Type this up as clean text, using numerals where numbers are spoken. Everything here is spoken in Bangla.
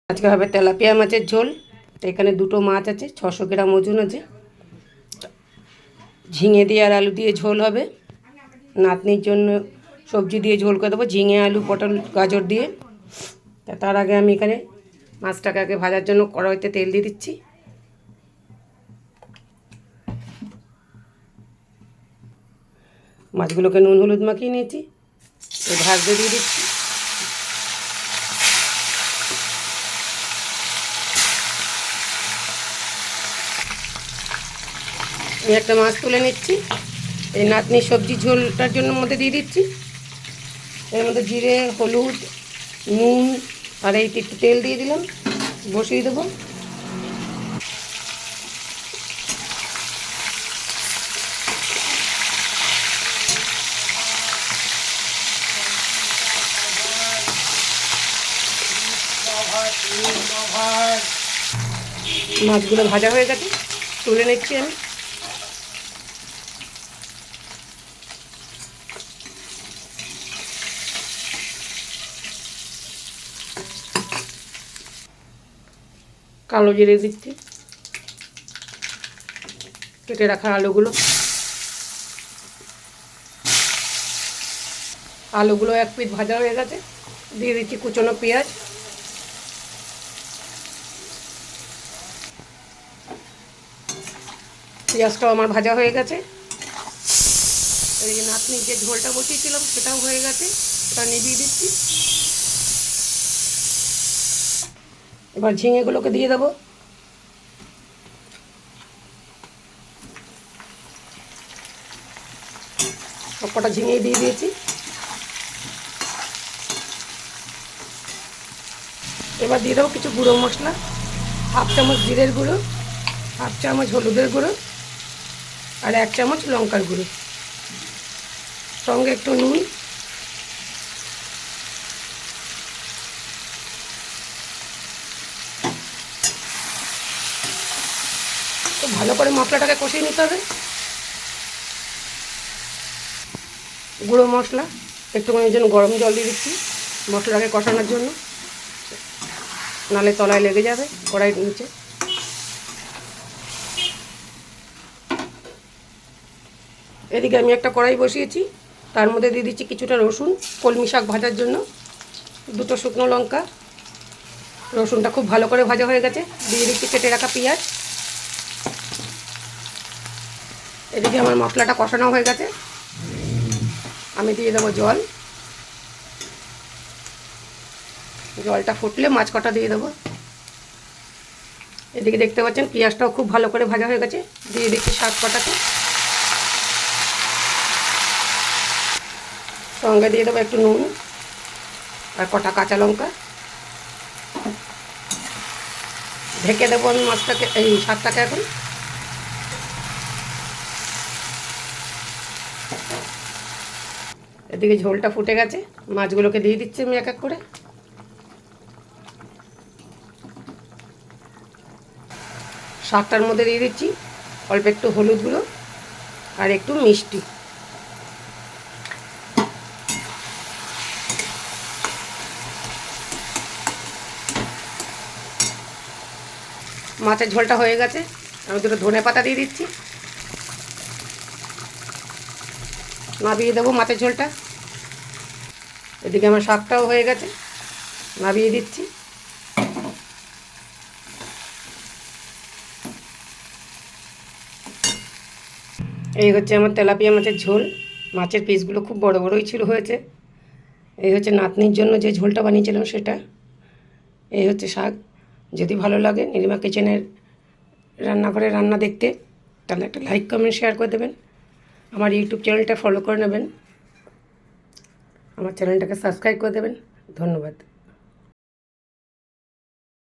আজকে হবে তেলাপিয়া মাছের ঝোল। এখানে দুটো মাছ আছে, 600 গ্রাম ওজন আছে। ঝিঙে দিয়ে আর আলু দিয়ে ঝোল হবে। নাতনির জন্য সবজি দিয়ে ঝোল করে দেবো, ঝিঙে আলু পটল গাজর দিয়ে। তার আগে আমি এখানে মাছটাকে আগে ভাজার জন্য কড়াইতে তেল দিয়ে দিচ্ছি। মাছগুলোকে নুন হলুদ মাখিয়ে নিয়েছি, ভাজতে দিয়ে দিচ্ছি। আমি একটা মাছ তুলে নিচ্ছি, এই নাতনির সবজি ঝোলটার জন্য মধ্যে দিয়ে দিচ্ছি। এর মধ্যে জিরে হলুদ নুন আর এই একটু তেল দিয়ে দিলাম, বসিয়ে দেবো। মাছগুলো ভাজা হয়ে গেছে, তুলে নিচ্ছি আমি। কালো জিরে দিচ্ছি, কেটে রাখা আলুগুলো এক পিঠ ভাজা হয়ে গেছে, দিয়ে দিচ্ছি কুচনো পেঁয়াজ। পেঁয়াজটাও আমার ভাজা হয়ে গেছে। এই নাতনির যে ঝোলটা বসিয়েছিলাম সেটাও হয়ে গেছে, ওটা নিভিয়ে দিচ্ছি। এবার ঝিঙেগুলোকে দিয়ে দেবো। সবকটা ঝিঙে দিয়ে দিয়েছি। এবার দিয়ে দেবো কিছু গুঁড়ো মশলা, 1/2 চামচ জিরের গুঁড়ো, 1/2 চামচ হলুদের গুঁড়ো আর 1 চামচ লঙ্কার গুঁড়ো, সঙ্গে একটু নুন। তো ভালো করে মশলাটাকে কষিয়ে নিতে হবে। গুঁড়ো মশলা একটুখানি জন্য গরম জল দিয়ে দিচ্ছি মশলাটাকে কষানোর জন্য, নালে তলায় লেগে যাবে কড়াইয়ের নিচে। এদিকে আমি একটা কড়াই বসিয়েছি, তার মধ্যে দিয়ে দিচ্ছি কিছুটা রসুন, কলমি শাক ভাজার জন্য, 2টো শুকনো লঙ্কা। রসুনটা খুব ভালো করে ভাজা হয়ে গেছে, দিয়ে দিচ্ছি কেটে রাখা পেঁয়াজ। এদিকে আমার মশলাটা কষানো হয়ে গেছে, আমি দিয়ে দেবো জল। জলটা ফুটলে মাছ কটা দিয়ে দেবো। এদিকে দেখতে পাচ্ছেন পেঁয়াজটাও খুব ভালো করে ভাজা হয়ে গেছে, দিয়ে দিচ্ছি শাক কটাকে। সঙ্গে দিয়ে দেবো একটু নুন আর কটা কাঁচা লঙ্কা। ঢেকে দেবো আমি মাছটাকে, এই শাকটাকে এখন। এদিকে ঝোলটা ফুটে গেছে, মাছগুলোকে দিয়ে দিচ্ছি আমি এক এক করে। শাকটার মধ্যে দিয়ে দিচ্ছি অল্প একটু হলুদ গুঁড়ো আর একটু মিষ্টি। মাছের ঝোলটা হয়ে গেছে, আমি 2টো ধনে পাতা দিয়ে দিচ্ছি। নাবিয়ে দেবো মাছের ঝোলটা। এদিকে আমার শাকটাও হয়ে গেছে, নাবিয়ে দিচ্ছি। এই হচ্ছে আমার তেলাপিয়া মাছের ঝোল। মাছের পিসগুলো খুব বড় বড়ই হয়েছে। এই হচ্ছে নাতনির জন্য যে ঝোলটা বানিয়েছিলাম সেটা। এই হচ্ছে শাক। যদি ভালো লাগে নীলিমা কিচেনের রান্নাঘরে রান্না দেখতে, তাহলে একটা লাইক কমেন্ট শেয়ার করে দেবেন। আমার ইউটিউব চ্যানেলটা ফলো করে নেবেন, আমার চ্যানেলটাকে সাবস্ক্রাইব করে দেবেন। ধন্যবাদ।